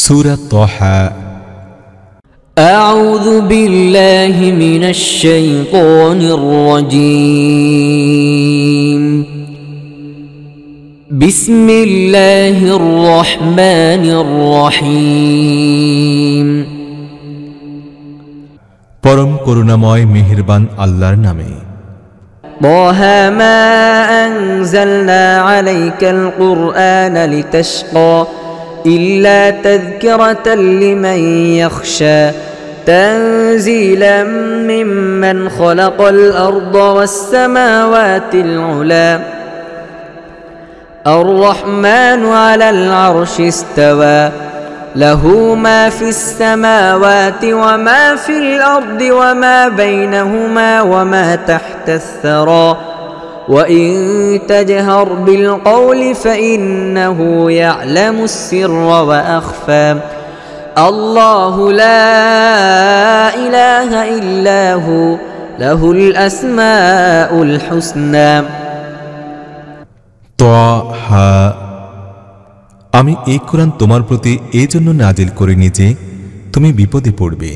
সূরা তাহা। আউযু বিল্লাহি মিনাশ শাইতানির রাজীম। বিসমিল্লাহির রহমানির রহিম। পরম করুণাময় মেহেরবান আল্লাহর নামে। তাহা মা আনজালনা আলাইকাল কুরআনা লিতাশকা ইল্লা তাযকিরাতাল লিমান ইয়াখশা তানজিলাম মিম্মান খালাকাল আরদা ওয়াস সামাওয়াতিল উলা আর-রাহমানু আলাল আরশি ইস্তাওয়া লাহু মা ফিস সামাওয়াতি ওয়া মা ফিল আরদি ওয়া মা বাইনাহুমা ওয়া মা তাহতাস সারা ওয়া ইন তাজহার বিল কওলি ফাইন্নাহু ইয়ালামুস সিররা ওয়া আখফা আল্লাহু লা ইলাহা ইল্লা হু লাহুল আসমাউল হুসনা। তাহা। আমি এই কোরআন তোমার প্রতি এই জন্য নাজিল করিনি যে তুমি বিপদে পড়বে।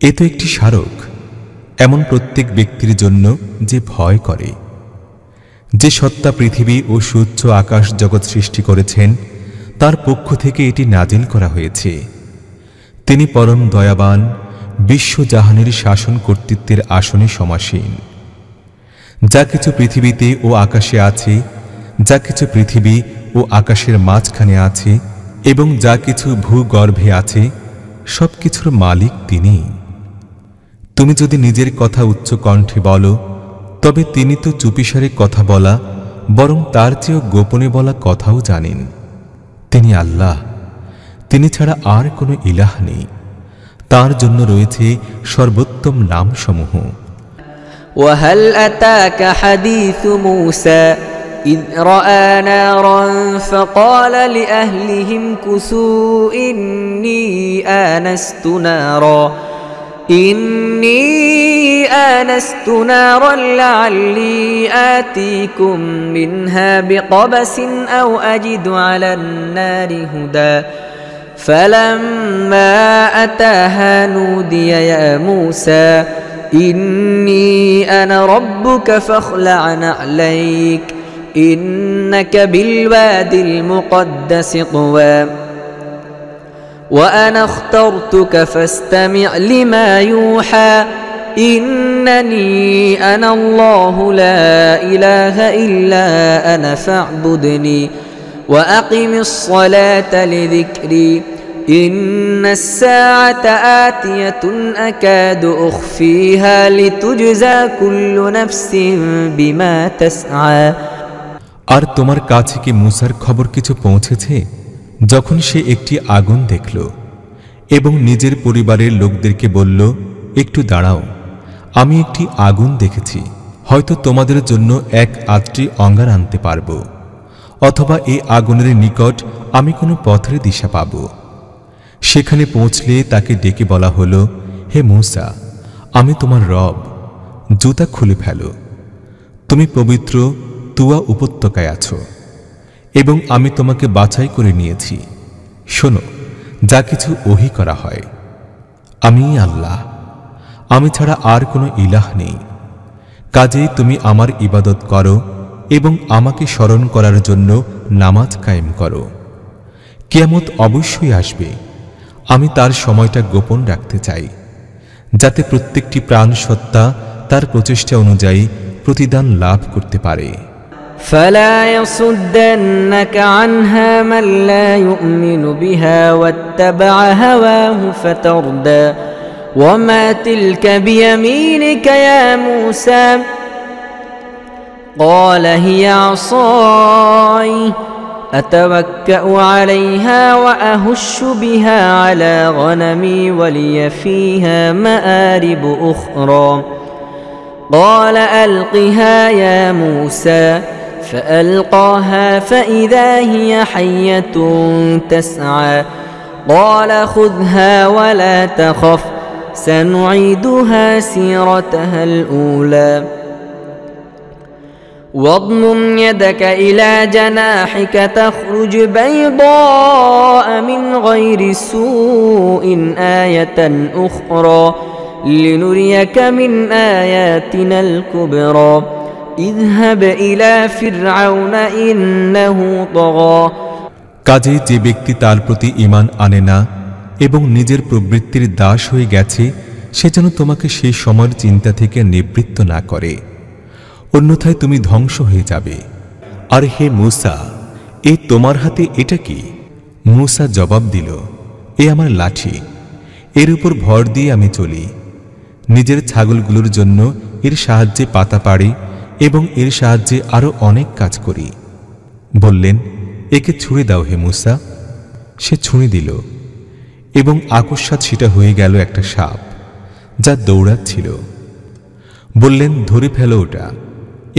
এ তো একটি স্মারক এমন প্রত্যেক ব্যক্তির জন্য যে ভয় করে। যে সত্তা পৃথিবী ও সূর্য আকাশ জগৎ সৃষ্টি করেছেন তার পক্ষ থেকে এটি নাজিল করা হয়েছে। তিনি পরম দয়াবান, বিশ্বজাহানের শাসন কর্তৃত্বের আসনে সমাসীন। যা কিছু পৃথিবীতে ও আকাশে আছে, যা কিছু পৃথিবী ও আকাশের মাঝখানে আছে এবং যা কিছু ভূগর্ভে আছে, সব কিছুর মালিক তিনি। তুমি যদি নিজের কথা উচ্চ কণ্ঠে বলো তবে তিনি তো চুপিসারে কথা বলা বরং তার চেয়েও গোপনে বলা কথাও জানেন। তিনি আল্লাহ, তিনি ছাড়া আর কোনো ইলাহ নেই। তার জন্য রয়েছে সর্বোত্তম নামসমূহ। وهل أتاك حديث موسى إذ رأى نارا فقال لأهلهم كثوا إني آنست نارا لعلي آتيكم منها بقبس أو أجد على النار هدى فلما أتاها نودي يا موسى إني أنا ربك فاخلع نعليك إنك بالوادي المقدس طوى وأنا اخترتك فاستمع لما يوحى إنني أنا الله لا إله إلا أنا فاعبدني وأقم الصلاة لذكري إن الساعة آتية أكاد أخفيها لتجزى كل نفس بما تسعى। আর তোমার কাছে কি মূসার খবর কিছু পৌঁছেছে যখন সে একটি আগুন দেখল এবং নিজের পরিবারের লোকদেরকে বলল, একটু দাঁড়াও, আমি একটি আগুন দেখেছি, হয়তো তোমাদের জন্য এক আটটি অঙ্গার আনতে পারব, অথবা এই আগুনের নিকট আমি কোনো পথের দিশা পাব। সেখানে পৌঁছলে তাকে ডেকে বলা হলো, হে মূসা, আমি তোমার রব, জুতা খুলে ফেলো, তুমি পবিত্র তুয়া উপত্যকায় আছো এবং আমি তোমাকে বাছাই করে নিয়েছি। শোনো, যা কিছু ওহী করা হয়, আমি আল্লাহ, আমি ছাড়া আর কোনো ইলাহ নেই। কাজেই তুমি আমার ইবাদত করো এবং আমাকে স্মরণ করার জন্য নামাজ কায়েম করো। কিয়ামত অবশ্যই আসবে, আমি তার সময়টা গোপন রাখতে চাই, যাতে প্রত্যেকটি প্রাণ সত্তা তার প্রচেষ্টা অনুযায়ী প্রতিদান লাভ করতে পারে। فلا يصدنك عنها من لا يؤمن بها واتبع هواه فتردى وما تلك بيمينك يا موسى قال هي عصاي أتوكأ عليها وأهش بها على غنمي ولي فيها مآرب أخرى قال ألقها يا موسى فألقاها فإذا هي حية تسعى قال خذها ولا تخف سنعيدها سيرتها الأولى واضمم يدك إلى جناحك تخرج بيضاء من غير سوء آية أخرى لنريك من آياتنا الكبرى اذهب إلى فرعون إنه طغى কাজেই যে ব্যক্তি তার প্রতি ঈমান আনে না এবং নিজের প্রবৃত্তির দাস হয়ে গেছে সে যেন তোমাকে সেই সময়ের চিন্তা থেকে নিবৃত্ত না করে, অন্যথায় তুমি ধ্বংস হয়ে যাবে। আর হে মূসা, এ তোমার হাতে এটা কি? মূসা জবাব দিল, এ আমার লাঠি, এর উপর ভর দিয়ে আমি চলি। নিজের ছাগলগুলোর জন্য এর সাহায্যে পাতা পাড়ি এবং এর সাহায্যে আরো অনেক কাজ করি। বললেন, একে ছুঁড়ে দাও হে মূসা। সে ছুঁড়ে দিল এবং আকস্মাৎ সেটা হয়ে গেল একটা সাপ যা দৌড়াচ্ছিল। বললেন, ধরে ফেলো ওটা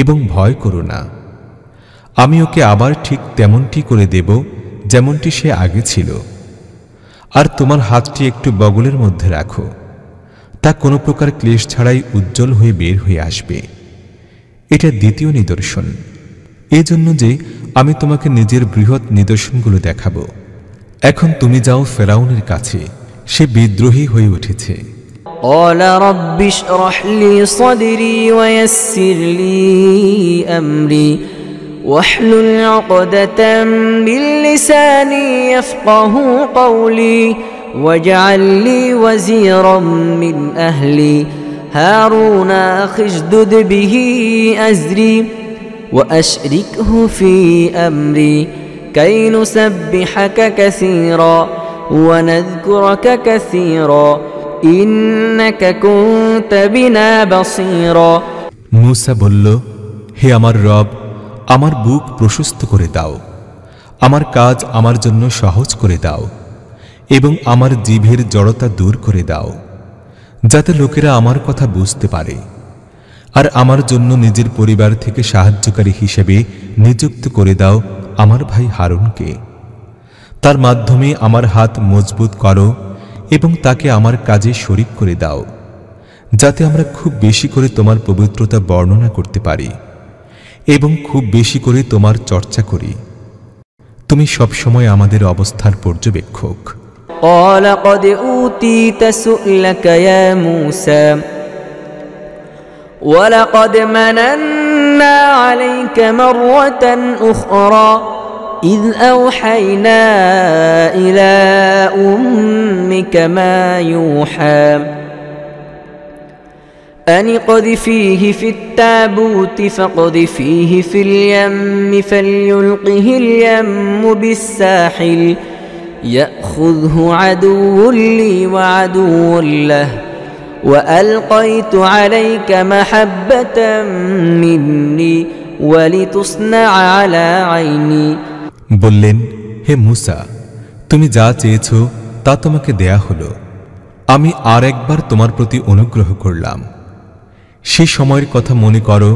এবং ভয় করো না, আমি ওকে আবার ঠিক তেমনটি করে দেব যেমনটি সে আগে ছিল। আর তোমার হাতটি একটু বগলের মধ্যে রাখো, তা কোনো প্রকার ক্লেশ ছাড়াই উজ্জ্বল হয়ে বের হয়ে আসবে। এটা দ্বিতীয় নিদর্শন, এজন্য যে আমি তোমাকে নিজের বৃহৎ নিদর্শনগুলো দেখাবো। এখন তুমি যাও ফেরাউনের কাছে, সে বিদ্রোহী হয়ে উঠেছে। قال رب اشرح لي صدري ويسر لي أمري واحلل عقدة من لساني يفقه قولي واجعل لي وزيرا من أهلي هارون أخي اشدد به أزري وأشركه في أمري كي نسبحك كثيرا ونذكرك كثيرا إنك كنت بنا بصيرا মূসা বলল, হে আমার রব, আমার বুক প্রশস্ত করে দাও, আমার কাজ আমার জন্য সহজ করে দাও এবং আমার জিভের জড়তা দূর করে দাও, যাতে লোকেরা আমার কথা বুঝতে পারে। আর আমার জন্য নিজের পরিবার থেকে সাহায্যকারী হিসেবে নিযুক্ত করে দাও আমার ভাই হারুনকে। তার মাধ্যমে আমার হাত মজবুত করো এবং তাকে আমার কাজে শরীক করে দাও, যাতে আমরা খুব বেশি করে তোমার পবিত্রতা বর্ণনা করতে পারি এবং খুব বেশি করে তোমার চর্চা করি। তুমি সবসময় আমাদের অবস্থার পর্যবেক্ষক। قال قد أوتيت سؤلك يا موسى ولقد مننا عليك مرة أخرى إذ أوحينا إلى أمك ما يوحى أن اقذفيه في التابوت فاقذفيه في اليم فليلقه اليم بالساحل يأخذه عدو لي وعدو له وألقيت عليك محبة مني ولتصنع على عيني বললেন, হে মূসা, তুমি যা চেয়েছ তা তোমাকে দেয়া হলো। আমি আর একবার তোমার প্রতি অনুগ্রহ করলাম। সেই সময়ের কথা মনে করো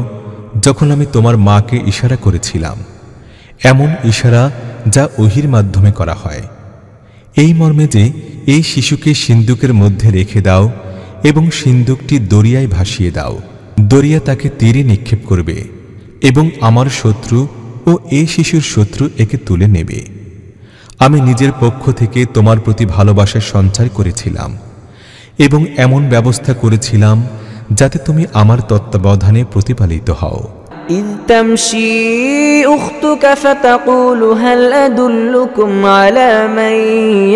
যখন আমি তোমার মাকে ইশারা করেছিলাম, এমন ইশারা যা ওহির মাধ্যমে করা হয়, এই মর্মে যে এই শিশুকে সিন্দুকের মধ্যে রেখে দাও এবং সিন্দুকটি দরিয়ায় ভাসিয়ে দাও। দরিয়া তাকে তীরে নিক্ষেপ করবে এবং আমার শত্রু ও এই শিশুর শত্রু একে তুলে নেবে। আমি নিজের পক্ষ থেকে তোমার প্রতি ভালোবাসার সঞ্চার করেছিলাম এবং এমন ব্যবস্থা করেছিলাম যাতে তুমি আমার তত্ত্বাবধানে প্রতিপালিত হও। إذ تمشي أختك فتقول هل أدلكم على من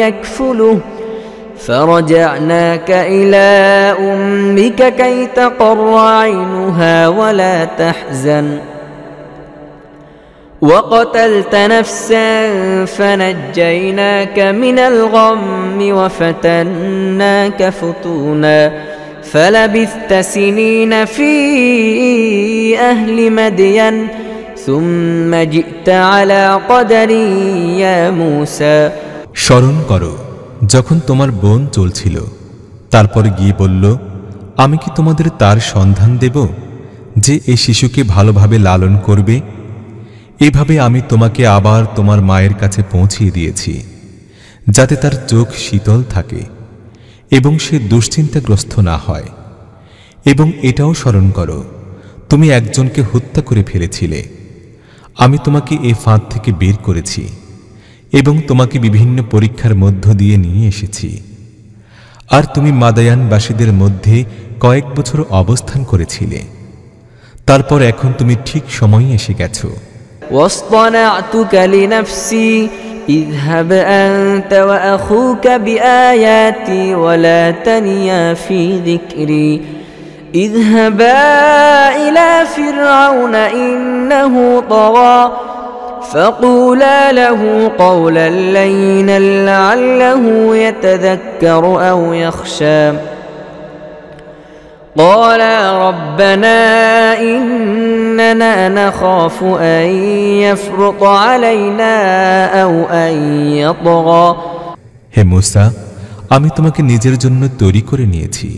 يكفله فرجعناك إلى أمك كي تقر عينها ولا تحزن وقتلت نفسا فنجيناك من الغم وفتناك فتونا فلبثت سنين في أهل مدين ثم جئت على قدر يا موسى স্মরণ করো যখন তোমার বোন চলছিল, তারপর গিয়ে বলল, আমি কি তোমাদের তার সন্ধান দেব যে এই শিশুকে ভালোভাবে লালন করবে? এভাবে আমি তোমাকে আবার তোমার মায়ের কাছে পৌঁছিয়ে দিয়েছি, যাতে তার চোখ শীতল থাকে এবং সে দুশ্চিন্তাগ্রস্ত না হয়। এবং এটাও স্মরণ করো, তুমি একজনকে হত্যা করে ফেলেছিলে। আমি তোমাকে এই ফাঁদ থেকে বের করেছি এবং তোমাকে বিভিন্ন পরীক্ষার মধ্য দিয়ে নিয়ে এসেছি। আর তুমি মাদায়ানবাসীদের মধ্যে কয়েক বছর অবস্থান করেছিলে। তারপর এখন তুমি ঠিক সময়ে এসে গেছো। واصطنعتك لنفسي اذهب أنت وأخوك بآياتي ولا تنيا في ذكري اذهبا إلى فرعون إنه طغى فقولا له قولا لينا لعله يتذكر أو يخشى قال ربنا إننا نخاف أن يفرط علينا أو أن يطغى হে মূসা, আমি তোমাকে নিজের জন্য তৈরি করে নিয়েছি।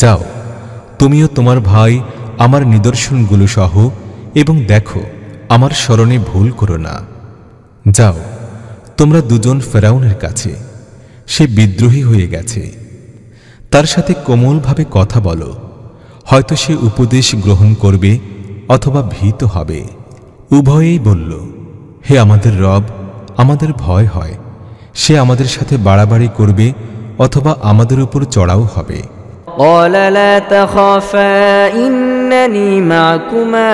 যাও, তুমিও তোমার ভাই আমার নিদর্শনগুলো সহ এবং দেখো আমার স্মরণে ভুল করো না। যাও, তোমরা দুজন ফেরাউনের কাছে, সে বিদ্রোহী হয়ে গেছে। তার সাথে কোমলভাবে কথা বলো, হয়তো সে উপদেশ গ্রহণ করবে অথবা ভীত হবে। উভয়েই বলল, হে আমাদের রব, আমাদের ভয় হয় সে আমাদের সাথে বাড়াবাড়ি করবে অথবা আমাদের উপর চড়াও হবে। قال لا تخافا إنني معكما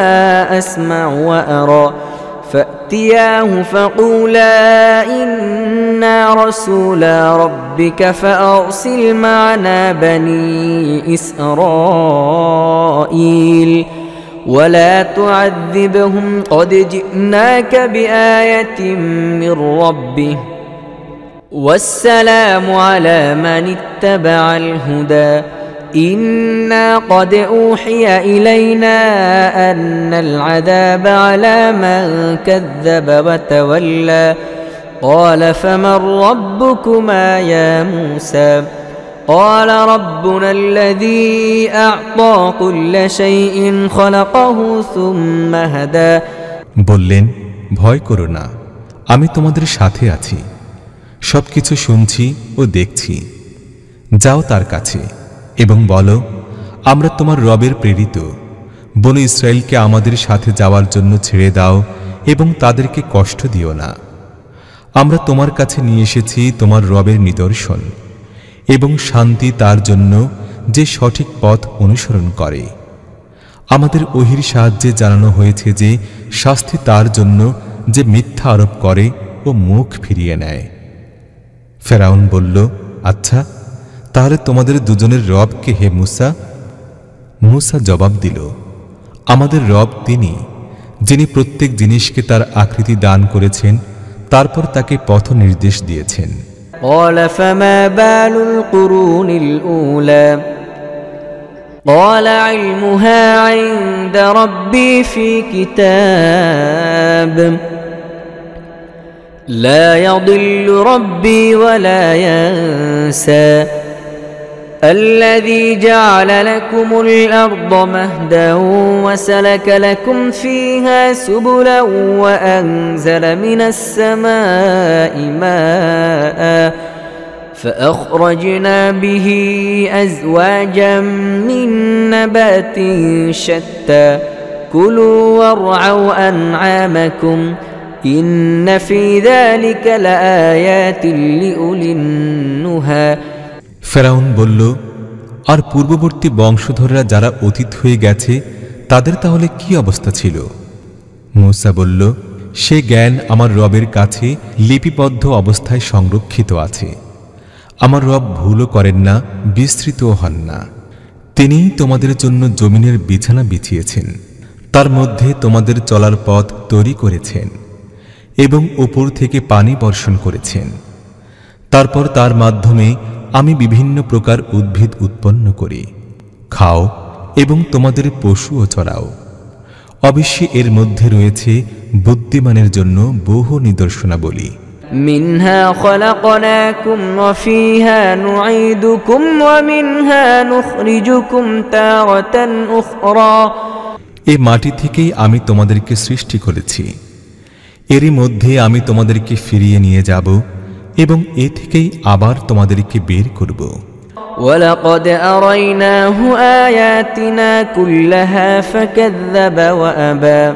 أسمع وأرى فأتياه فقولا إنا رسولا ربك فأرسل معنا بني إسرائيل ولا تعذبهم قد جئناك بآية من ربه والسلام على من اتبع الهدى إنا قد أوحي إلينا أن العذاب على من كذب وتولى قال فمن ربكما يا موسى قال ربنا الذي أعطى كل شيء خلقه ثم هدى বললেন, ভয় করো না, আমি তোমাদের সাথে আছি, সবকিছু শুনছি ও দেখছি। যাও তার কাছে এবং বলো, আমরা তোমার রবের প্রেরিত, বনী ইসরায়েলকে আমাদের সাথে যাওয়ার জন্য ছেড়ে দাও এবং তাদেরকে কষ্ট দিও না। আমরা তোমার কাছে নিয়ে এসেছি তোমার রবের নিদর্শন এবং শান্তি তার জন্য যে সঠিক পথ অনুসরণ করে। আমাদের ওহীর সাহায্যে জানানো হয়েছে যে শাস্তি তার জন্য যে মিথ্যা আরোপ করে ও মুখ ফিরিয়ে নেয়। ফেরাউন বলল, আচ্ছা, তাহলে তোমাদের দুজনের রব কে হে মূসা? মূসা জবাব দিল, আমাদের রব তিনি, যিনি প্রত্যেক জিনিসকে তার আকৃতি দান করেছেন, তারপর তাকে পথ নির্দেশ দিয়েছেন। قال فما بال القرون الأولى قال علمها عند ربي في كتاب لا يضل ربي ولا ينسى الذي جعل لكم الأرض مهدا وسلك لكم فيها سبلا وأنزل من السماء ماء فأخرجنا به أزواجا من نبات شتى كلوا وارعوا أنعامكم إن في ذلك لآيات لأولي النهى ফেরাউন বলল, আর পূর্ববর্তী বংশধররা যারা অতীত হয়ে গেছে তাদের তাহলে কি অবস্থা ছিল? মূসা বলল, সে জ্ঞান আমার রবের কাছে লিপিবদ্ধ অবস্থায় সংরক্ষিত আছে। আমার রব ভুলও করেন না, বিস্তৃতও হন না। তিনিই তোমাদের জন্য জমিনের বিছানা বিছিয়েছেন, তার মধ্যে তোমাদের চলার পথ তৈরি করেছেন এবং উপর থেকে পানি বর্ষণ করেছেন। তারপর তার মাধ্যমে আমি বিভিন্ন প্রকার উদ্ভিদ উৎপন্ন করি, খাও এবং তোমাদের পশুও চড়াও। অবশ্যই এর মধ্যে রয়েছে বুদ্ধিমানের জন্য বহু নিদর্শনাবলী। منها خلقناكم وفيها نعيدكم ومنها نخرجكم تارة أخرى এই মাটি থেকেই আমি তোমাদেরকে সৃষ্টি করেছি, এরই মধ্যে আমি তোমাদেরকে ফিরিয়ে নিয়ে যাব এবং এ থেকেই আবার তোমাদেরকে বের করব। ولقد أريناه آياتنا كلها فكذب وأبى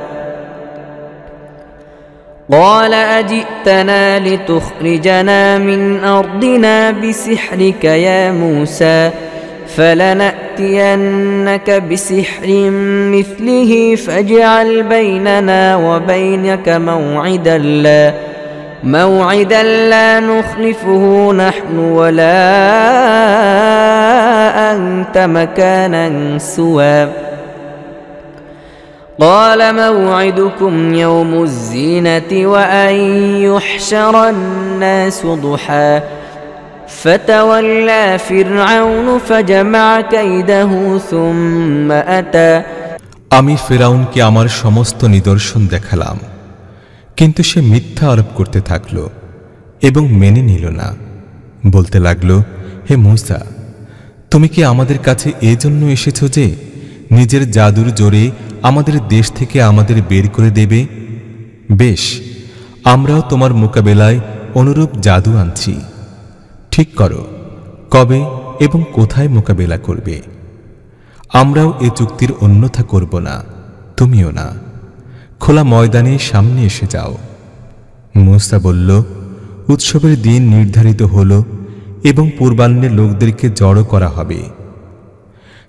قال أجئتنا لتخرجنا من أرضنا بسحرك يا موسى فلنأتينك بسحر مثله فاجعل بيننا وبينك موعدا لا نخلفه نحن ولا أنت مكانا سوى قال موعدكم يوم الزينة وأن يحشر الناس ضحى فتولى فرعون فجمع كيده ثم أتى আমি ফিরাউনকে আমার সমস্ত নিদর্শন দেখালাম, কিন্তু সে মিথ্যা আরোপ করতে থাকল এবং মেনে নিল না। বলতে লাগল, হে মূসা, তুমি কি আমাদের কাছে এজন্য এসেছো যে নিজের জাদুর জোরে আমাদের দেশ থেকে আমাদের বের করে দেবে? বেশ, আমরাও তোমার মোকাবেলায় অনুরূপ জাদু আনছি। ঠিক করো কবে এবং কোথায় মোকাবেলা করবে। আমরাও এ চুক্তির অন্যথা করব না, তুমিও না। খোলা ময়দানে সামনে এসে যাও। মূসা বলল, উৎসবের দিন নির্ধারিত হল এবং পূর্বাহ্নে লোকদেরকে জড়ো করা হবে।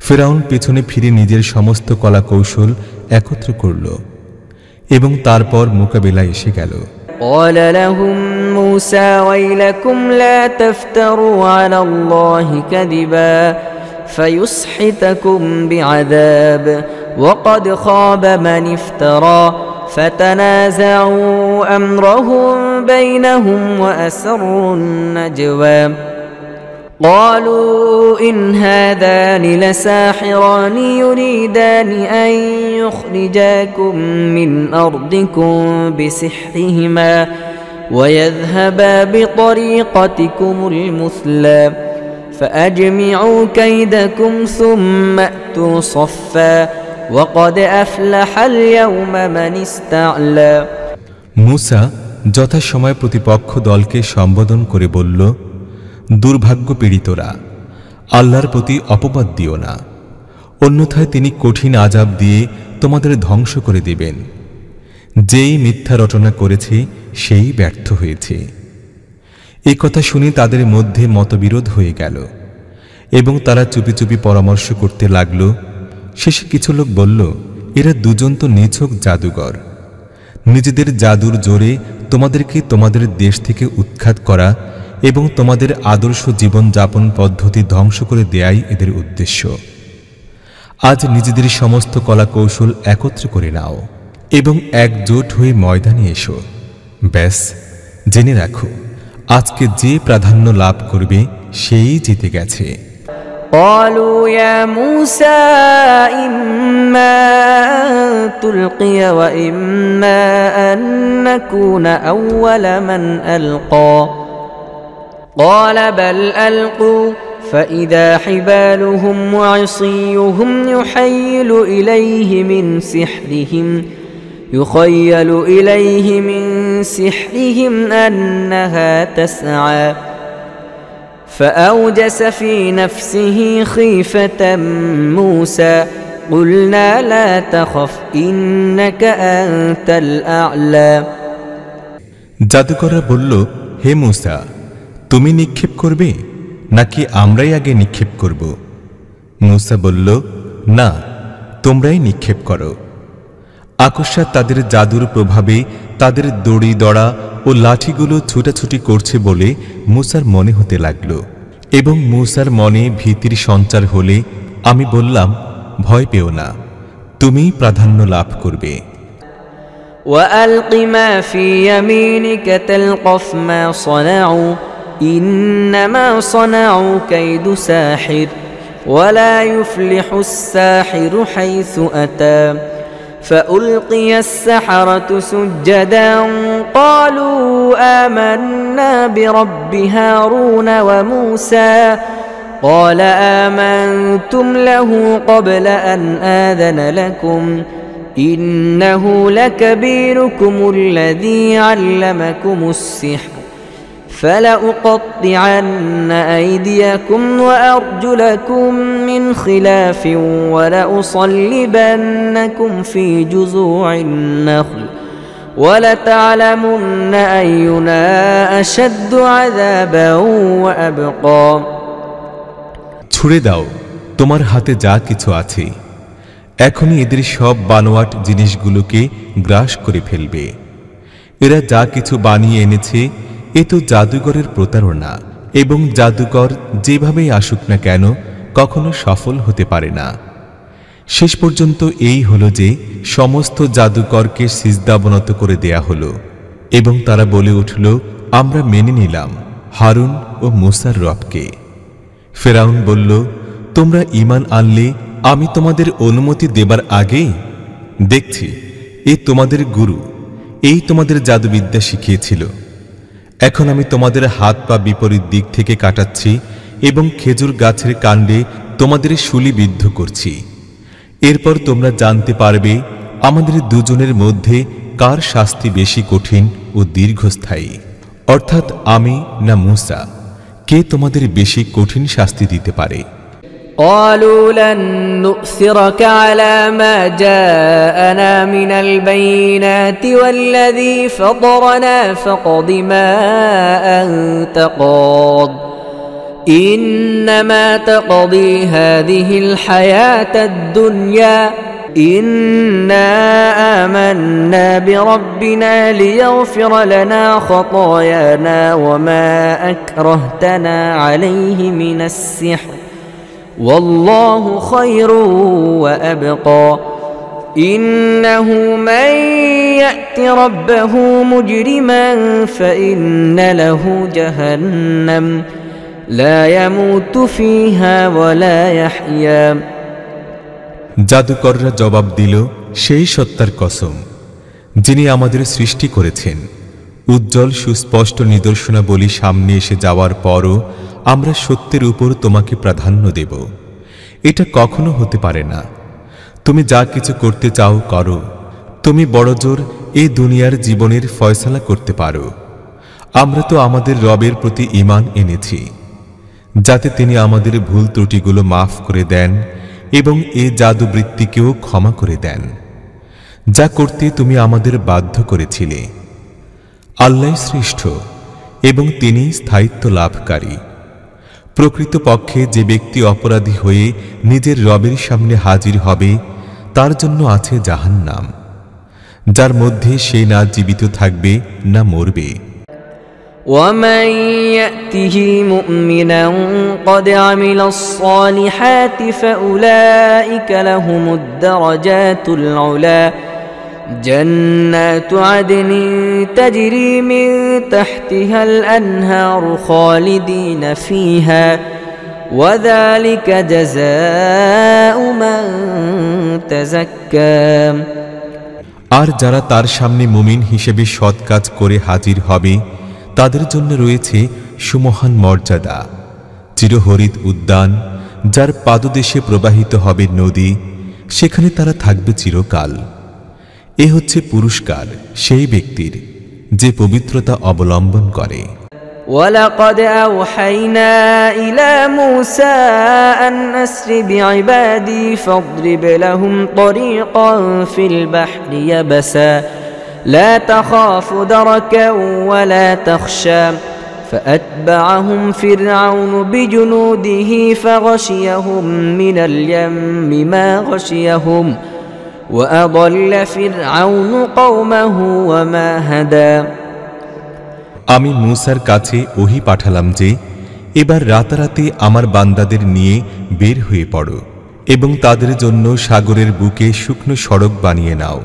ফিরাউন পেছনে ফিরে নিজের সমস্ত কলা কৌশল একত্র করল এবং তারপর মোকাবেলায় এসে গেল। قال لهم موسى ويلكم لا تفتروا على الله كذبا فيسحتكم بعذاب وقد خاب من افترى فتنازعوا أمرهم بينهم وأسروا النجوى قالوا إن هذان لساحران يريدان أن يخرجاكم من أرضكم بسحرهما ويذهبا بطريقتكم المثلى فأجمعوا كيدكم ثم أتوا صفا وقد أفلح اليوم من استعلى মূসা যথাসময়ে প্রতিপক্ষ দলকে সম্বোধন করে বলল, দুর্ভাগ্য পীড়িতরা, আল্লাহর প্রতি অপবাদ দিও না, অন্যথায় তিনি কঠিন আযাব দিয়ে তোমাদের ধ্বংস করে দিবেন। যেই মিথ্যা রটনা করেছে সেই ব্যর্থ হয়েছে। এই কথা শুনে তাদের মধ্যে মতবিরোধ হয়ে গেল এবং তারা চুপি চুপি পরামর্শ করতে লাগল। শেষে কিছু লোক বলল, এরা দুজন তো নিছক জাদুঘর, নিজেদের জাদুর জোরে তোমাদেরকে তোমাদের দেশ থেকে উৎখাত করা এবং তোমাদের আদর্শ জীবনযাপন পদ্ধতি ধ্বংস করে দেয়াই এদের উদ্দেশ্য। আজ নিজেদের সমস্ত কলা কৌশল একত্র করে নাও এবং একজোট হয়ে ময়দানে এসো। ব্যাস, জেনে রাখো, আজকে যে প্রাধান্য লাভ করবে সেই জিতে গেছে। قالوا يا موسى إما أن تلقي وإما أن نكون أول من ألقى قال بل ألقوا فإذا حبالهم وعصيهم يخيل إليه من سحرهم أنها تسعى فأوجس في نفسه خيفة موسى قلنا لا تخف إنك أنت الأعلى জাদুকররা বলল, হে মূসা, তুমি নিক্ষেপ করবে নাকি আমরাই আগে নিক্ষেপ করব? মূসা বলল, না, তোমরাই নিক্ষেপ করো। আকস্মাৎ তাদের জাদুর প্রভাবে তাদের দড়ি দড়া ও লাঠিগুলো ছুটাছুটি করছে বলে মূসার মনে হতে লাগল এবং মূসার মনে ভীতির সঞ্চার হলে আমি বললাম, ভয় পেও না, তুমিই প্রাধান্য লাভ করবে। وألق ما في يمينك تلقف ما صنعوا إنما صنعوا كيد ساحر ولا يفلح الساحر حيث أتى فألقي السحرة سجدا قالوا آمنا برب هارون وموسى قال آمنتم له قبل أن آذن لكم إنه لكبيركم الذي علمكم السحر فلأقطعن أيديكم وأرجلكم من خلاف ولأصلبنكم في جذوع النخل ولتعلمن أينا أشد عذابا وأبقى ছুড়ে দাও তোমার হাতে যা কিছু আছে, এখনই এদের সব বানোয়াট জিনিসগুলোকে গ্রাস করে ফেলবে। এরা যা কিছু বানিয়ে এনেছে এ তো জাদুঘরের প্রতারণা, এবং জাদুকর যেভাবেই আসুক না কেন কখনো সফল হতে পারে না। শেষ পর্যন্ত এই হলো যে সমস্ত জাদুকরকে সিজদাবনত করে দেয়া হলো, এবং তারা বলে উঠল, আমরা মেনে নিলাম হারুন ও মুসার রবকে। ফেরাউন বলল, তোমরা ঈমান আনলে আমি তোমাদের অনুমতি দেবার আগে? দেখছি এ তোমাদের গুরু, এই তোমাদের জাদুবিদ্যা শিখিয়েছিল। এখন আমি তোমাদের হাত পা বিপরীত দিক থেকে কাটাচ্ছি এবং খেজুর গাছের কাণ্ডে তোমাদের শুলিবিদ্ধ করছি। এরপর তোমরা জানতে পারবে আমাদের দুজনের মধ্যে কার শাস্তি বেশি কঠিন ও দীর্ঘস্থায়ী, অর্থাৎ আমি না মুসা, কে তোমাদের বেশি কঠিন শাস্তি দিতে পারে। قالوا لن نؤثرك على ما جاءنا من البينات والذي فطرنا فاقض ما أنت قاض إنما تقضي هذه الحياة الدنيا إنا آمنا بربنا ليغفر لنا خطايانا وما أكرهتنا عليه من السحر والله خير وأبقى إنه من يأت ربه مجرما فإن له جهنم لا يموت فيها ولا يحيا জাদুকররা জবাব দিল, সেই সত্তার কসম যিনি আমাদের সৃষ্টি করেছেন। উজ্জ্বল সুস্পষ্ট নিদর্শনাবলী সামনে এসে যাওয়ার পরও আমরা সত্যের উপর তোমাকে প্রাধান্য দেব। এটা কখনো হতে পারে না। তুমি যা কিছু করতে চাও করো, তুমি বড়জোর এই দুনিয়ার জীবনের ফয়সালা করতে পারো। আমরা তো আমাদের রবের প্রতি ঈমান এনেছি, যাতে তিনি আমাদের ভুল ত্রুটিগুলো মাফ করে দেন এবং এ জাদুবৃত্তিকেও ক্ষমা করে দেন, যা করতে তুমি আমাদের বাধ্য করেছিলে। আল্লাহ শ্রেষ্ঠ এবং তিনি স্থায়িত্ব লাভকারী। প্রকৃতপক্ষে যে ব্যক্তি অপরাধী হয়ে নিজের রবের সামনে হাজির হবে তার জন্য আছে জাহান্নাম, যার মধ্যে সে না জীবিত থাকবে না মরবে। ومن يأته مؤمنا قد عمل الصالحات فأولئك لهم الدرجات العلى جنات عدن تجري من تحتها الأنهار خالدين فيها وذلك جزاء من تزكى আর যারা তার সামনে মুমিন হিসেবে সৎ কাজ করে হাজির হবে তাদের জন্য রয়েছে সুমহান মর্যাদা, চিরহরিত উদ্যান, যার পাদদেশে প্রবাহিত হবে নদী, সেখানে তারা থাকবে চিরকাল। এ হচ্ছে পুরস্কার সেই ব্যক্তির যে পবিত্রতা অবলম্বন করে। ولقد أوحينا إلى موسى أن أسر بعبادي فاضرب لهم طريقا في البحر يبسا لا تخاف دركا ولا تخشى فأتبعهم فرعون بجنوده فغشيهم من اليم ما غشيهم وأضل فرعون قومه وما هدى আমি মূসার কাছে ওহী পাঠালাম যে এবার রাতারাতি আমার বান্দাদের নিয়ে বের হয়ে পড়ো এবং তাদের জন্য সাগরের বুকে শুকনো সড়ক বানিয়ে নাও।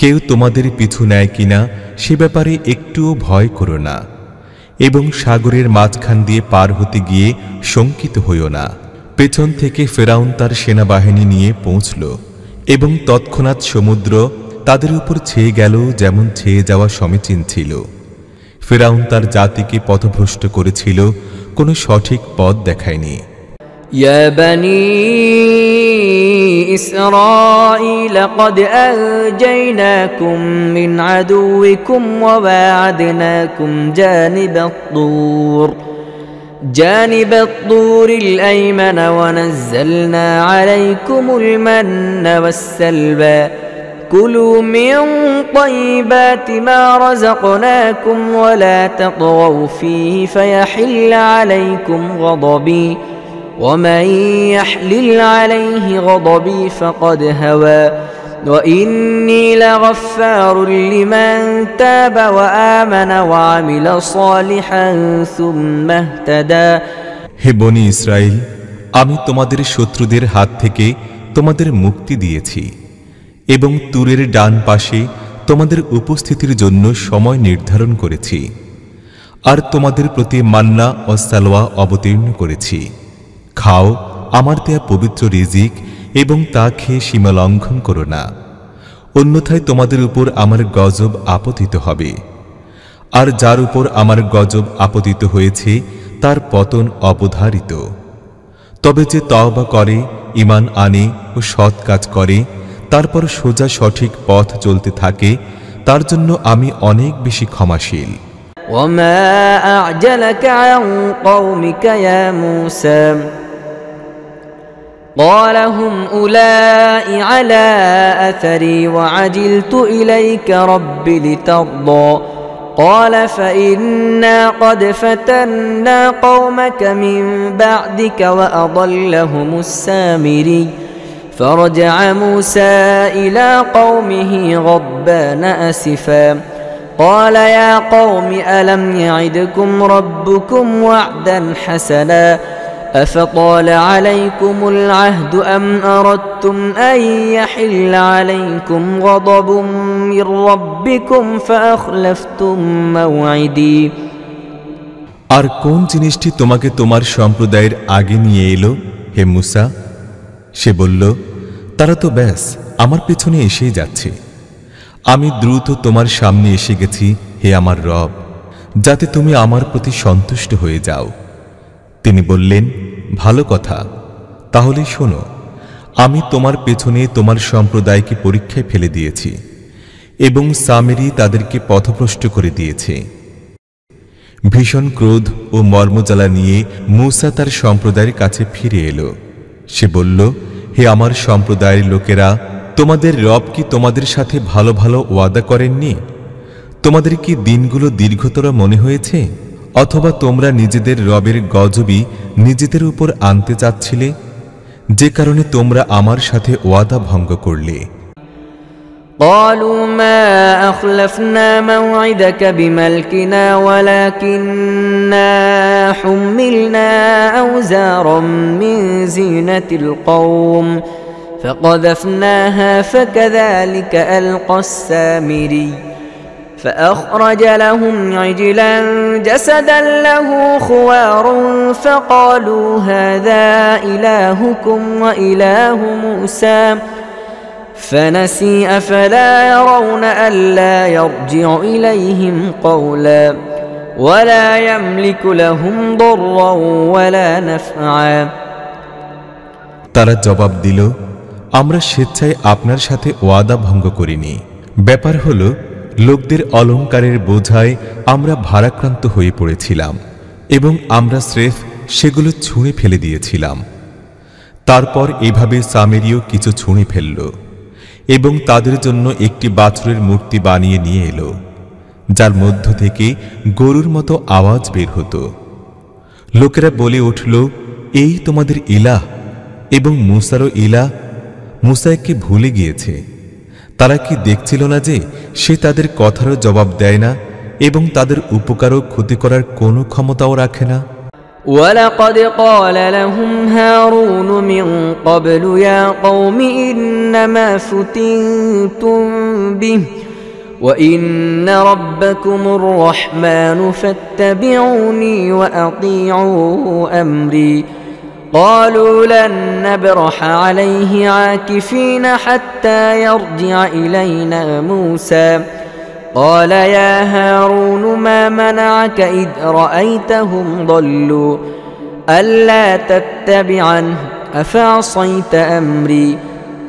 কেউ তোমাদের পিছু নেয় কিনা সে ব্যাপারে একটুও ভয় করো না, এবং সাগরের মাঝখান দিয়ে পার হতে গিয়ে শঙ্কিত হইও না। পেছন থেকে ফেরাউন তার সেনাবাহিনী নিয়ে পৌঁছল এবং তৎক্ষণাৎ সমুদ্র তাদের উপর ছেয়ে গেল যেমন ছেয়ে যাওয়া সমীচীন ছিল। ফেরাউন তার জাতিকে পথভ্রষ্ট করেছিল, কোনো সঠিক পথ দেখায়নি। يا بني إسرائيل قد أنجيناكم من عدوكم وواعدناكم جانب الطور الأيمن ونزلنا عليكم المن والسلوى كلوا من طيبات ما رزقناكم ولا تطغوا فيه فيحل عليكم غضبي ومن يحلل عليه غضبي فقد هوى وإني لغفار لمن تاب وآمن وعمل صالحا ثم اهتدى হে বনি ইসরাইল, আমি তোমাদের শত্রুদের হাত থেকে তোমাদের মুক্তি দিয়েছি এবং তুরের ডান পাশে তোমাদের উপস্থিতির জন্য সময় নির্ধারণ করেছি, আর তোমাদের প্রতি মান্না ও সালওয়া অবতীর্ণ করেছি। খাও আমার দেয়া পবিত্র রিজিক এবং তা খেয়ে সীমা লঙ্ঘন করো না, অন্যথায় তোমাদের উপর আমার গজব আপতিত হবে। আর যার উপর আমার গজব আপতিত হয়েছে তার পতন অবধারিত। তবে যে তওবা করে, ঈমান আনে ও সৎ কাজ করে, তারপর সোজা সঠিক পথ চলতে থাকে, তার জন্য আমি অনেক বেশি ক্ষমাশীল। وما أعجلك عن قومك يا موسى قال هم أولئك على أثري وعجلت إليك رب لترضى قال فإنا قد فتنا قومك من بعدك وأضلهم السامري فرجع موسى إلى قومه غضبان أسفا قال يا قوم ألم يعدكم ربكم وعدا حسنا أفطال عليكم العهد أم أردتم أن يحل عليكم غضب من ربكم فأخلفتم موعدي আর কোন জিনিসটি তোমাকে তোমার সম্প্রদায়ের আগে নিয়ে এলো হে মুসা? সে বলল, তারা তো ব্যাস আমার পেছনে এসেই যাচ্ছে। আমি দ্রুত তোমার সামনে এসে গেছি হে আমার রব, যাতে তুমি আমার প্রতি সন্তুষ্ট হয়ে যাও। তিনি বললেন, ভালো কথা, তাহলে শোনো, আমি তোমার পেছনে তোমার সম্প্রদায়কে পরীক্ষায় ফেলে দিয়েছি এবং সামেরি তাদেরকে পথভ্রষ্ট করে দিয়েছে। ভীষণ ক্রোধ ও মর্মজ্বালা নিয়ে মূসা তার সম্প্রদায়ের কাছে ফিরে এলো। সে বলল, হে আমার সম্প্রদায়ের লোকেরা, তোমাদের রব কি তোমাদের সাথে ভালো ভালো ওয়াদা করেননি? তোমাদের কি দিনগুলো দীর্ঘতর মনে হয়েছে, অথবা তোমরা নিজেদের রবের গজবই নিজেদের উপর আনতে চাচ্ছিলে, যে কারণে তোমরা আমার সাথে ওয়াদা ভঙ্গ করলে? قالوا ما أخلفنا موعدك بملكنا ولكننا حملنا أوزارا من زينة القوم فقذفناها فكذلك ألقى السامري فأخرج لهم عجلا جسدا له خوار فقالوا هذا إلهكم وإله موسى فنسي أفلا يرون ألا يرجع إليهم قولا ولا يملك لهم ضرا ولا نفعا তারা জবাব দিল, আমরা স্বেচ্ছায় আপনার সাথে ওয়াদা ভঙ্গ করিনি। ব্যাপার হলো, লোকদের অলংকারের বোঝায় আমরা ভারাক্রান্ত হয়ে পড়েছিলাম এবং আমরা স্রেফ সেগুলো ছুঁড়ে ফেলে দিয়েছিলাম। তারপর এভাবে সামেরিও কিছু ছুঁড়ে ফেলল এবং তাদের জন্য একটি বাছুরের মূর্তি বানিয়ে নিয়ে এলো, যার মধ্য থেকে গরুর মতো আওয়াজ বের হতো। লোকেরা বলে উঠল, এই তোমাদের ইলাহ এবং মূসারও ইলাহ। মূসা একে ভুলে গিয়েছে। তারা কি দেখছিল না যে সে তাদের কথারও জবাব দেয় না এবং তাদের উপকারও ক্ষতি করার কোনো ক্ষমতাও রাখে না? ولقد قال لهم هارون من قبل يا قوم إنما فتنتم به وإن ربكم الرحمن فاتبعوني وأطيعوا أمري قالوا لن نبرح عليه عاكفين حتى يرجع إلينا موسى قال يا هارون ما منعك إذ رأيتهم ضلوا ألا تتبعنه أفعصيت أمري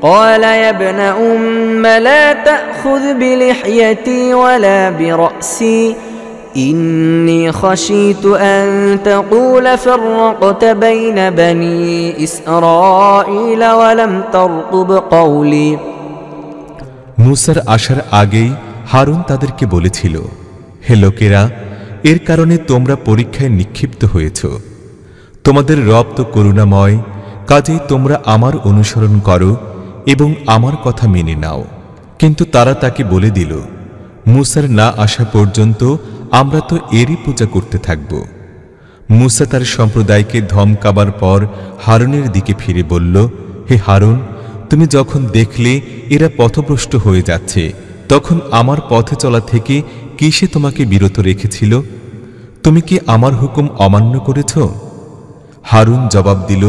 قال يا ابن أم لا تأخذ بلحيتي ولا برأسي إني خشيت أن تقول فرقت بين بني إسرائيل ولم ترقب قولي মুসার আসার আগেই হারুন তাদেরকে বলেছিল, হে লোকেরা, এর কারণে তোমরা পরীক্ষায় নিক্ষিপ্ত হয়েছ। তোমাদের রব তো করুণাময়, কাজেই তোমরা আমার অনুসরণ করো এবং আমার কথা মেনে নাও। কিন্তু তারা তাকে বলে দিল, মুসার না আসা পর্যন্ত আমরা তো এরই পূজা করতে থাকব। মুসা তার সম্প্রদায়কে ধমকাবার পর হারুনের দিকে ফিরে বলল, হে হারুন, তুমি যখন দেখলে এরা পথভ্রষ্ট হয়ে যাচ্ছে, তখন আমার পথে চলা থেকে কিসে তোমাকে বিরত রেখেছিল? তুমি কি আমার হুকুম অমান্য করেছ? হারুন জবাব দিল,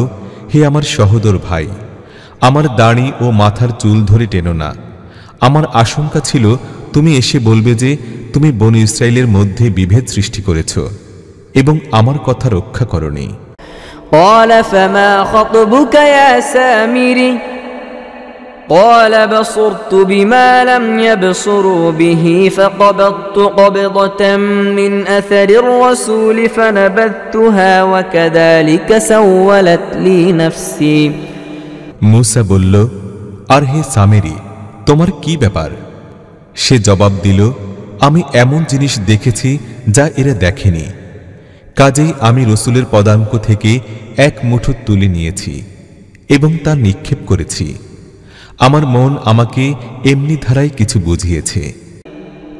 হে আমার সহোদর ভাই, আমার দাড়ি ও মাথার চুল ধরে টেনো না। আমার আশঙ্কা ছিল তুমি এসে বলবে যে তুমি বনী ইসরাইলের মধ্যে বিভেদ সৃষ্টি করেছ এবং আমার কথা রক্ষা করনি। قال فما خطبك يا سامري قال بصرت بما لم يبصروا به فقبضت قبضة من أثر الرسول فنبذتها وكذلك سولت لي نفسي মুসা বলল, আর হে সামেরি, তোমার কি ব্যাপার? সে জবাব দিল, আমি এমন জিনিস দেখেছি যা এরা দেখেনি, কাজেই আমি রসুলের পদাঙ্ক থেকে এক মুঠো তুলে নিয়েছি এবং তা নিক্ষেপ করেছি। আমার মন আমাকে এমনি ধারায় কিছু বুঝিয়েছে।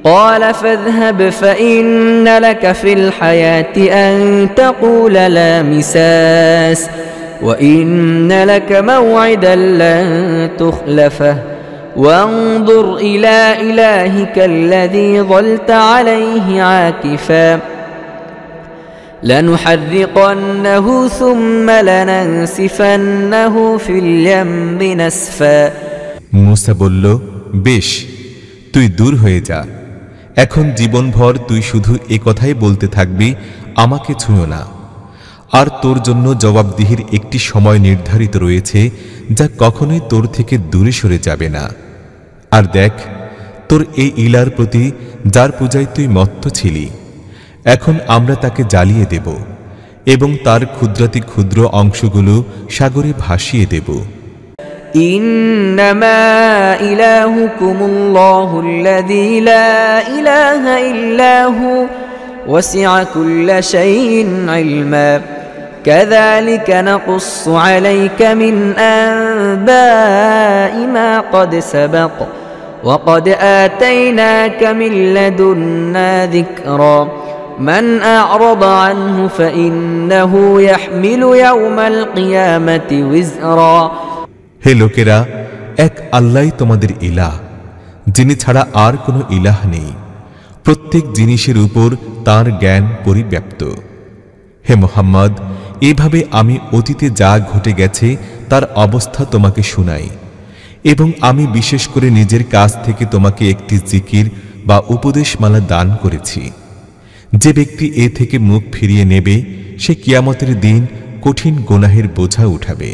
قال فاذهب فإن لك في الحياة أن تقول لا مساس وإن لك موعدا لن تخلفه وانظر إلى إلهك الذي ظلت عليه عاكفا لنحرقنه ثم لننسفنه في اليم نسفا মুসা বলল, বেশ, তুই দূর হয়ে যা। এখন জীবনভর তুই শুধু এ কথাই বলতে থাকবি, আমাকে ছুঁয়ো না। আর তোর জন্য জবাবদিহির একটি সময় নির্ধারিত রয়েছে যা কখনোই তোর থেকে দূরে সরে যাবে না। আর দেখ, তোর এই ইলার প্রতি যার পূজায় তুই মত্ত ছিলি, এখন আমরা তাকে জ্বালিয়ে দেব এবং তার ক্ষুদ্রাতি ক্ষুদ্র অংশগুলো সাগরে ভাসিয়ে দেব। إنما إلهكم الله الذي لا إله إلا هو وسع كل شيء علما كذلك نقص عليك من أنباء ما قد سبق وقد آتيناك من لدنا ذكرا من أعرض عنه فإنه يحمل يوم القيامة وزرا হে লোকেরা, এক আল্লাহই তোমাদের ইলাহ, যিনি ছাড়া আর কোনো ইলাহ নেই। প্রত্যেক জিনিসের উপর তার জ্ঞান পরিব্যাপ্ত। হে মুহাম্মদ, এভাবে আমি অতীতে যা ঘটে গেছে তার অবস্থা তোমাকে শুনাই এবং আমি বিশেষ করে নিজের কাছ থেকে তোমাকে একটি জিকির বা উপদেশমালা দান করেছি। যে ব্যক্তি এ থেকে মুখ ফিরিয়ে নেবে সে কিয়ামতের দিন কঠিন গুনাহের বোঝা উঠাবে।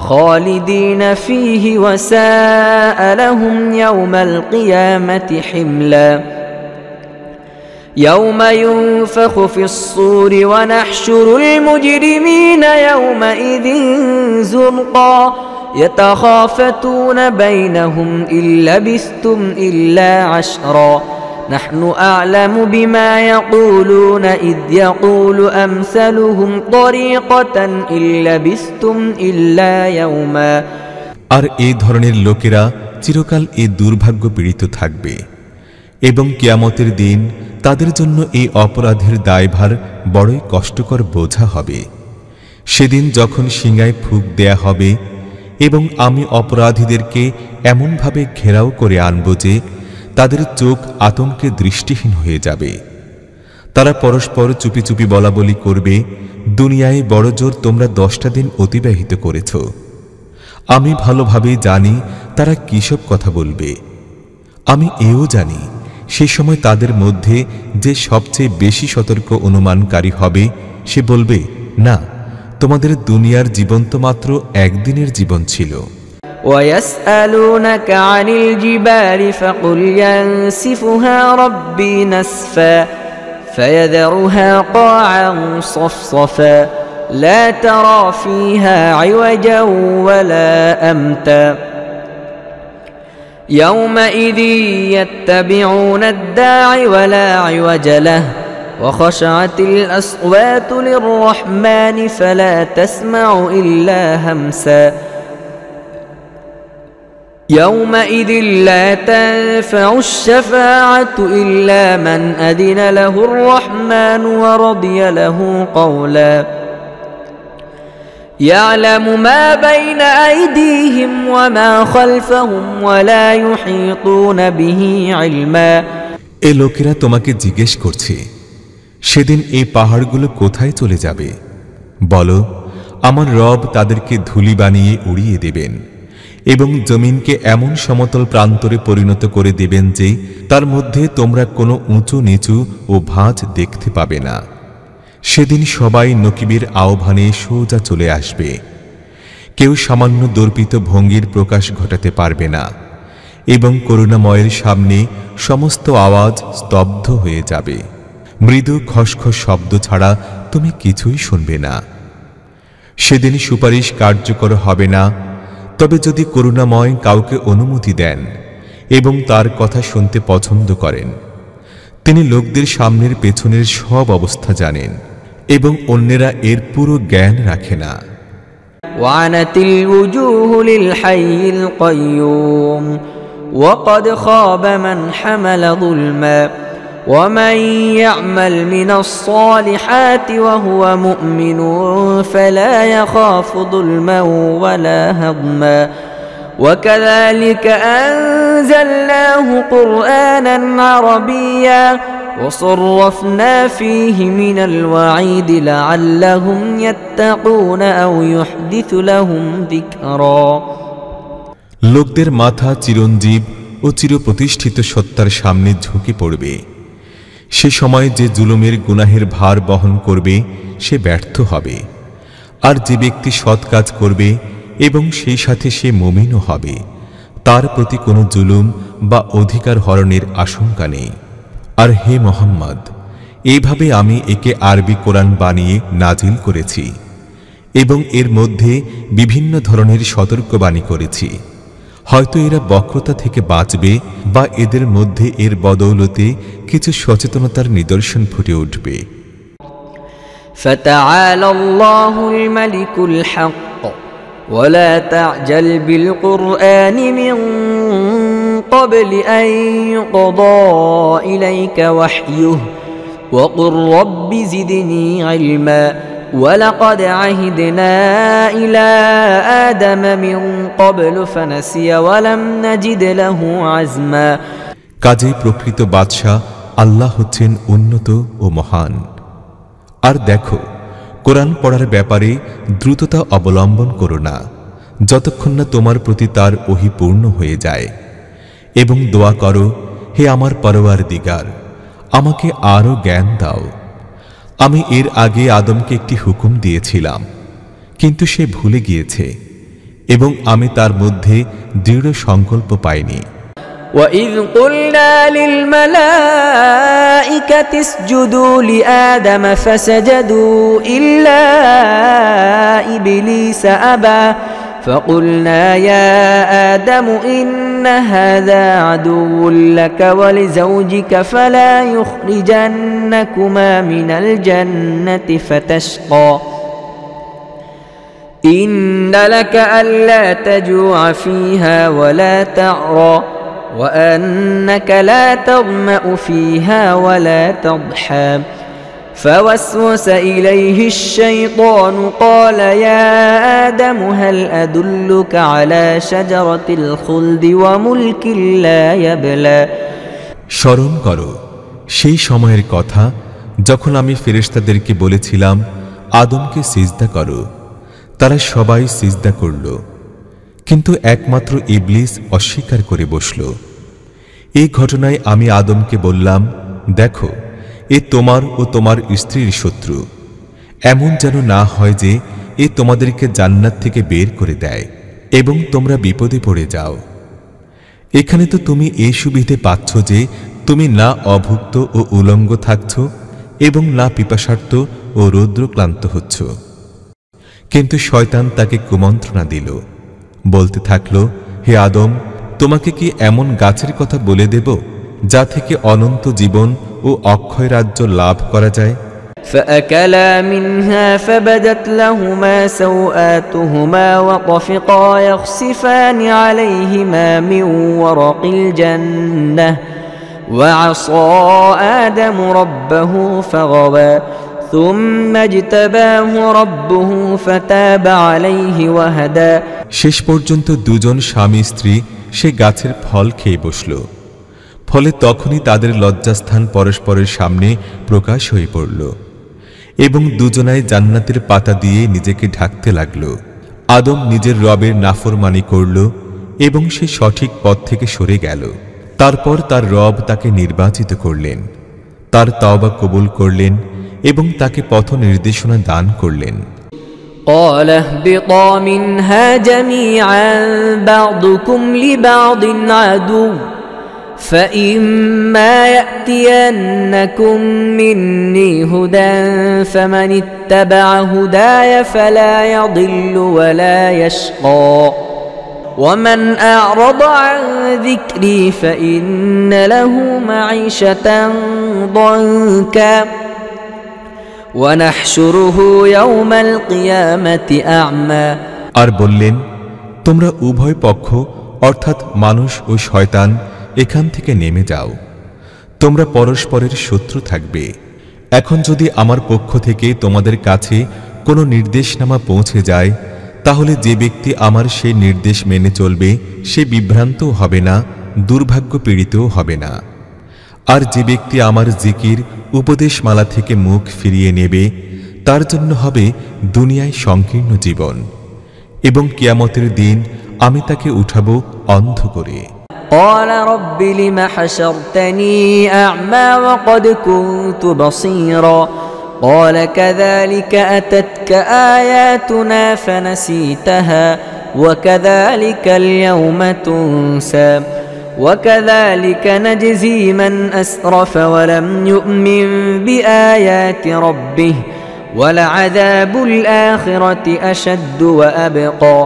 خالدين فيه وساء لهم يوم القيامة حملا يوم ينفخ في الصور ونحشر المجرمين يومئذ زرقا يتخافتون بينهم إن لبثتم إلا عشرا نحن أعلم بما يقولون إذ يقول أمثلهم طريقة إن لبثتم إلا يوما আর এই ধরনের লোকেরা চিরকাল এই দুর্ভাগ্য পীড়িত থাকবে এবং কিয়ামতের দিন তাদের জন্য এই অপরাধের দায়ভার বড়ই কষ্টকর বোঝা হবে। সেদিন যখন শিঙায় ফুঁক দেয়া হবে এবং আমি অপরাধীদেরকে এমনভাবে ঘেরাও করে আনব যে তাদের চোখ আতঙ্কে দৃষ্টিহীন হয়ে যাবে। তারা পরস্পর চুপি চুপি বলাবলি করবে, দুনিয়ায় বড় জোর তোমরা 10টা দিন অতিবাহিত করেছ। আমি ভালোভাবেই জানি তারা কিসব কথা বলবে। আমি এও জানি সেই সময় তাদের মধ্যে যে সবচেয়ে বেশি সতর্ক অনুমানকারী হবে সে বলবে, না, তোমাদের দুনিয়ার জীবন তো মাত্র একদিনের জীবন ছিল। ويسألونك عن الجبال فقل ينسفها ربي نسفا فيذرها قاعا صفصفا لا ترى فيها عوجا ولا أمتا يومئذ يتبعون الداعي ولا عوج له وخشعت الأصوات للرحمن فلا تسمع إلا همسا يومئذ لا تنفع الشفاعة إلا من أذن له الرحمن ورضي له قولا يعلم ما بين أيديهم وما خلفهم ولا يحيطون به علما এ লোকেরা তোমাকে জিজ্ঞেস করছে, সেদিন এই পাহাড়গুলো কোথায় চলে যাবে? বলো, আমার রব তাদেরকে ধুলি বানিয়ে উড়িয়ে দেবেন এবং জমিনকে এমন সমতল প্রান্তরে পরিণত করে দেবেন যে তার মধ্যে তোমরা কোনো উঁচু নিচু ও ভাঁজ দেখতে পাবে না। সেদিন সবাই নকিবের আহ্বানে সোজা চলে আসবে। কেউ সামান্য দর্পিত ভঙ্গির প্রকাশ ঘটাতে পারবে না এবং করুণাময়ের সামনে সমস্ত আওয়াজ স্তব্ধ হয়ে যাবে। মৃদু খসখস শব্দ ছাড়া তুমি কিছুই শুনবে না। সেদিন সুপারিশ কার্যকর হবে না, তবে যদি করুণাময় কাউকে অনুমতি দেন এবং তার কথা শুনতে পছন্দ করেন। তিনি লোকদের সামনের পেছনের সব অবস্থা জানেন এবং অন্যেরা এর পুরো জ্ঞান রাখে না। وعنت الوجوه للحي القيوم وقد خاب من حمل ظلما ومن يعمل من الصالحات وهو مؤمن فلا يخاف ظلما ولا هضما وكذلك أنزلناه قرآنا عربيا وصرفنا فيه من الوعيد لعلهم يتقون أو يحدث لهم ذكرا লোকদের মাথা চিরঞ্জীব ও চিরপ্রতিষ্ঠিত সত্তার সামনে ঝুঁকে পড়বে। সে সময় যে জুলুমের গুনাহের ভার বহন করবে সে ব্যর্থ হবে, আর যে ব্যক্তি সৎ কাজ করবে এবং সেই সাথে সে মুমিনও হবে তার প্রতি কোনো জুলুম বা অধিকার হরণের আশঙ্কা নেই। আর হে মুহাম্মদ, এইভাবে আমি একে আরবি কোরআন বানিয়ে নাজিল করেছি এবং এর মধ্যে বিভিন্ন ধরনের সতর্কবাণী করেছি। হয়তো এরা বক্রতা থেকে বাঁচবে বা এদের মধ্যে এর বদৌলতে কিছু সচেতনতার নিদর্শন ফুটে উঠবে। فتعالى الله الملك الحق ولا تعجل بالقرآن من قبل أن يقضى إليك وحيه وقل رب زدني علما ولقد عهدنا إلى آدم من قبل فنسي ولم نجد له عزما কাজেই প্রকৃত বাদশাহ আল্লাহ হচ্ছেন উন্নত ও মহান। আর দেখো, কোরআন পড়ার ব্যাপারে দ্রুততা অবলম্বন করো না যতক্ষণ না তোমার প্রতি তার ওহী পূর্ণ হয়ে যায়, এবং দোয়া করো, হে আমার পরওয়ারদিগার, আমাকে আরও জ্ঞান দাও। আমি এর আগে আদমকে একটি হুকুম দিয়েছিলাম, কিন্তু সে ভুলে গিয়েছে এবং আমি তার মধ্যে দৃঢ় সংকল্প পাইনি। وَإِذْ قُلْنَا لِلْمَلَائِكَةِ اسْجُدُوا لِآدَمَ فَسَجَدُوا إِلَّا إِبْلِيسَ أَبَى فَقُلْنَا يَا آدَمُ إِنَّ هَذَا عَدُوٌّ لَكَ وَلِزَوْجِكَ فَلَا يُخْرِجَنَّكُمَا مِنَ الْجَنَّةِ فَتَشْقَى إِنَّ لَكَ أَلَّا تَجُوعَ فِيهَا وَلَا تَعْرَى وأنك لا تظمأ فيها ولا تضحى فوسوس إليه الشيطان قال يا آدم هل أدلك على شجرة الخلد وملك لا يبلى স্মরণ করো সেই সময়ের কথা যখন আমি ফেরেশতাদেরকে বলেছিলাম আদমকে সিজদা করো, তারা সবাই সিজদা করল, কিন্তু একমাত্র ইবলিস অস্বীকার করে বসল। এই ঘটনায় আমি আদমকে বললাম, দেখো, এ তোমার ও তোমার স্ত্রীর শত্রু। এমন যেন না হয় যে এ তোমাদেরকে জান্নাত থেকে বের করে দেয় এবং তোমরা বিপদে পড়ে যাও। এখানে তো তুমি এই সুবিধে পাচ্ছ যে তুমি না অভুক্ত ও উলঙ্গ থাকছ এবং না পিপাসার্ত ও রৌদ্রক্লান্ত হচ্ছ। কিন্তু শয়তান তাকে কুমন্ত্রণা দিল, বলতে থাকল, হে আদম, তোমাকে কি এমন গাছের কথা বলে দেব যা থেকে অনন্ত জীবন ও অক্ষয় রাজ্য লাভ করা যায়? فأكلا منها فبدت لهما سوآتهما وطفقا يخصفان عليهما من ورق الجنة وعصى آدم ربه فغوى ثم اجتباه ربه فتاب عليه وهدى। শেষ পর্যন্ত দুজন স্বামী স্ত্রী সে গাছের ফল খেয়ে বসল। ফলে তখনই তাদের লজ্জাস্থান পরস্পরের সামনে প্রকাশ হয়ে পড়ল এবং দুজনাই জান্নাতের পাতা দিয়ে নিজেকে ঢাকতে লাগল। আদম নিজের রবের নাফরমানি করল এবং সে সঠিক পথ থেকে সরে গেল। তারপর তার রব তাকে নির্বাচিত করলেন, তার তওবা কবুল করলেন এবং তাকে পথ নির্দেশনা দান করলেন। قال اهبطا منها جميعا بعضكم لبعض عدو فإما يأتينكم مني هدى فمن اتبع هداي فلا يضل ولا يشقى ومن أعرض عن ذكري فإن له معيشة ضنكا ونحشره يوم القيامة أعمى। আর বললেন, তোমরা উভয় পক্ষ অর্থাৎ মানুষ ও শয়তান এখান থেকে নেমে যাও, তোমরা পরস্পরের শত্রু থাকবে। এখন যদি আমার পক্ষ থেকে তোমাদের কাছে কোনো নির্দেশনামা পৌঁছে যায়, তাহলে যে ব্যক্তি আমার সেই নির্দেশ মেনে চলবে সে বিভ্রান্তও হবে না, দুর্ভাগ্য পীড়িতও হবে না। আর যে ব্যক্তি আমার জিকির উপদেশমালা থেকে মুখ ফিরিয়ে নেবে তার জন্য হবে দুনিয়ায় সংকীর্ণ জীবন, এবং কিয়ামতের দিন আমি তাকে উঠাবো অন্ধ করে। قال رب لم حشرتني أعمى وقد كنت بصيرا قال كذلك أتتك آياتنا فنسيتها وكذلك اليوم تنسى وكذلك نجزي من أسرف ولم يؤمن بآيات ربه ولعذاب الآخرة أشد وأبقى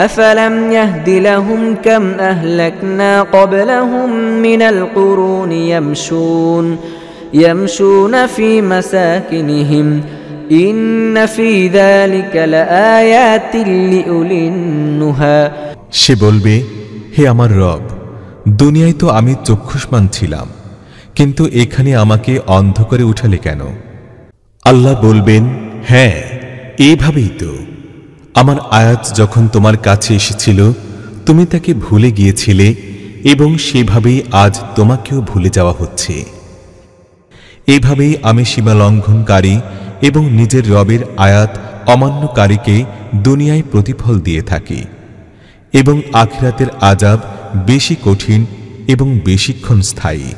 أفلم يهد لهم كم أهلكنا قبلهم من القرون يمشون في مساكنهم إن في ذلك لآيات لأولي النهى। সে বলবে, হে আমার রব, দুনিয়ায় তো আমি চক্ষুষ্মান ছিলাম, কিন্তু এখানে আমাকে অন্ধ করে উঠালে কেন? আল্লাহ বলবেন, হ্যাঁ, এইভাবেই তো। আমার আয়াত যখন তোমার কাছে এসেছিল তুমি তাকে ভুলে গিয়েছিলে এবং সেভাবেই আজ তোমাকেও ভুলে যাওয়া হচ্ছে। এভাবেই আমি সীমা লঙ্ঘনকারী এবং নিজের রবের আয়াত অমান্যকারীকে দুনিয়ায় প্রতিফল দিয়ে থাকি, এবং আখিরাতের আযাব বেশি কঠিন এবং বেশিক্ষণ স্থায়ী।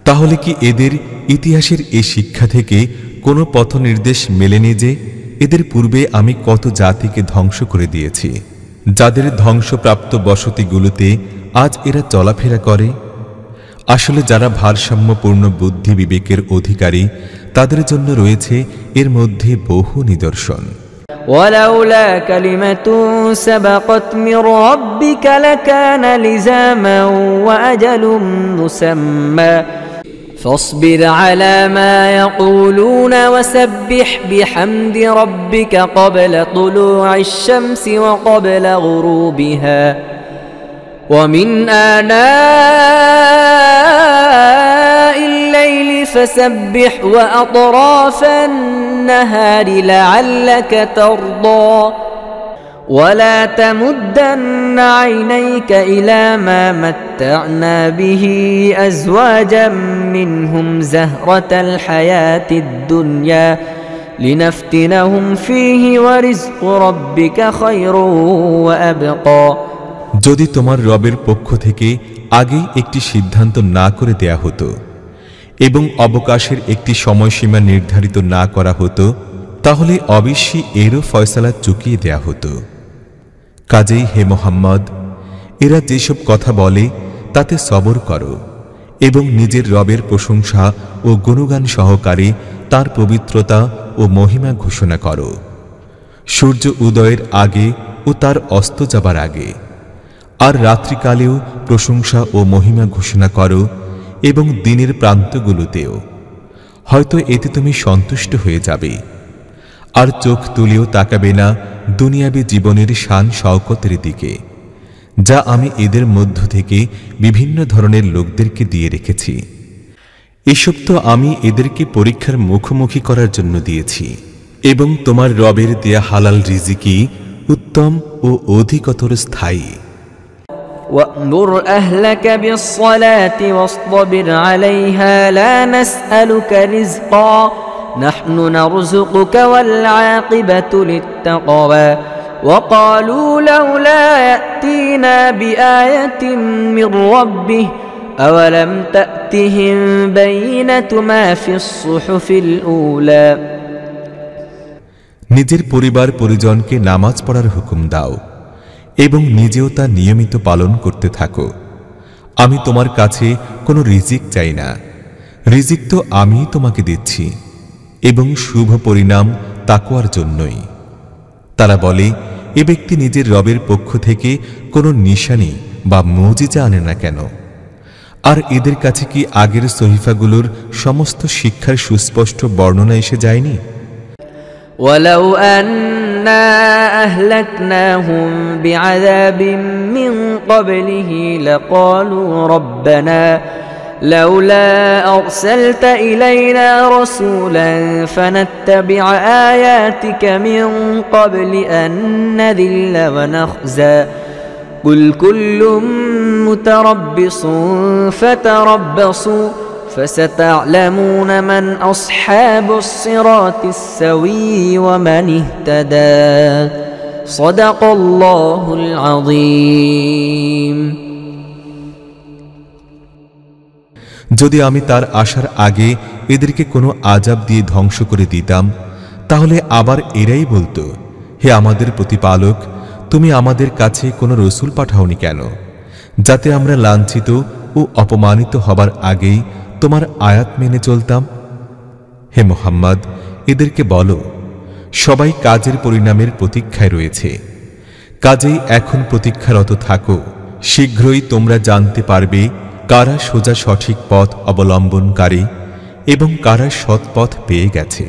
তাহলে কি এদের ইতিহাসের এই শিক্ষা থেকে কোনো পথ নির্দেশ মেলেনি যে এদের পূর্বে আমি কত জাতিকে ধ্বংস করে দিয়েছি, যাদের ধ্বংসপ্রাপ্ত বসতিগুলোতে আজ এরা চলাফেরা করে? আসলে যারা ভারসাম্যপূর্ণ বুদ্ধি বিবেকের অধিকারী তাদের জন্য রয়েছে এর মধ্যে বহু নিদর্শন। ولولا كلمة سبقت من ربك لكان لزاما وأجل مسمى فاصبر على ما يقولون وسبح بحمد ربك قبل طلوع الشمس وقبل غروبها ومن آناء الليل فسبح وأطراف النهار لعلك ترضى ولا تمدن عينيك إلى ما متعنا به أزواجا منهم زهرة الحياة الدنيا لنفتنهم فيه ورزق ربك خير وأبقى। যদি তোমার রবের পক্ষ থেকে আগে একটি সিদ্ধান্ত না করে দেয়া হতো এবং অবকাশের একটি সময়সীমা নির্ধারিত না করা হতো, তাহলে অবশ্যই এরও ফয়সালা চুকিয়ে দেয়া হতো। কাজেই হে মুহাম্মদ, এরা যেসব কথা বলে তাতে সবর করো এবং নিজের রবের প্রশংসা ও গুণগান সহকারে তার পবিত্রতা ও মহিমা ঘোষণা করো, সূর্য উদয়ের আগে ও তার অস্ত যাবার আগে, আর রাত্রিকালেও প্রশংসা ও মহিমা ঘোষণা করো এবং দিনের প্রান্তগুলোতেও। হয়তো এতে তুমি সন্তুষ্ট হয়ে যাবে। আর চোখ তুলেও তাকাবে না দুনিয়াবী জীবনের শান শওকতের দিকে, যা আমি এদের মধ্য থেকে বিভিন্ন ধরনের লোকদেরকে দিয়ে রেখেছি। এসব তো আমি এদেরকে পরীক্ষার মুখোমুখি করার জন্য দিয়েছি, এবং তোমার রবের দেয়া হালাল রিজিকই উত্তম ও অধিকতর স্থায়ী। وأمر أهلك بالصلاة واصطبر عليها لا نسألك رزقا نحن نرزقك والعاقبة للتقوى وقالوا لولا يأتينا بآية من ربه أولم تأتهم بينة ما في الصحف الأولى নিজের পরিবার পরিজনকে নামাজ পড়ার হুকুম দাও এবং নিজেও তা নিয়মিত পালন করতে থাকো। আমি তোমার কাছে কোনো রিজিক চাই না, রিজিক তো আমিই তোমাকে দিচ্ছি, এবং শুভ পরিণাম তাকওয়ার জন্যই। তারা বলে, এ ব্যক্তি নিজের রবের পক্ষ থেকে কোনো নিশানি বা মুজিজা আনে না কেন? আর এদের কাছে কি আগের সহিফাগুলোর সমস্ত শিক্ষার সুস্পষ্ট বর্ণনা এসে যায়নি? ولو أنا أهلكناهم بعذاب من قبله لقالوا ربنا لولا أرسلت إلينا رسولا فنتبع آياتك من قبل أن نذل ونخزى قل كل متربص فتربصوا فستعلمون من أصحاب الصراط السوي ومن اهتدى صدق الله العظيم যদি আমি তার আসার আগে এদেরকে কোনো আযাব দিয়ে ধ্বংস করে দিতাম, তাহলে আবার এরাই বলতো, হে আমাদের প্রতিপালক, তুমি আমাদের কাছে কোনো রসুল পাঠাওনি কেন, যাতে আমরা লাঞ্ছিত ও অপমানিত হবার আগেই তোমার আয়াত মেনে চলতাম? হে মুহাম্মদ, এদেরকে বলো, সবাই কাজের পরিণামের প্রতীক্ষায় রয়েছে। কাজেই এখন প্রতীক্ষারত থাকো, শীঘ্রই তোমরা জানতে পারবে কারা সোজা সঠিক পথ অবলম্বনকারী এবং কারা সৎ পথ পেয়ে গেছে।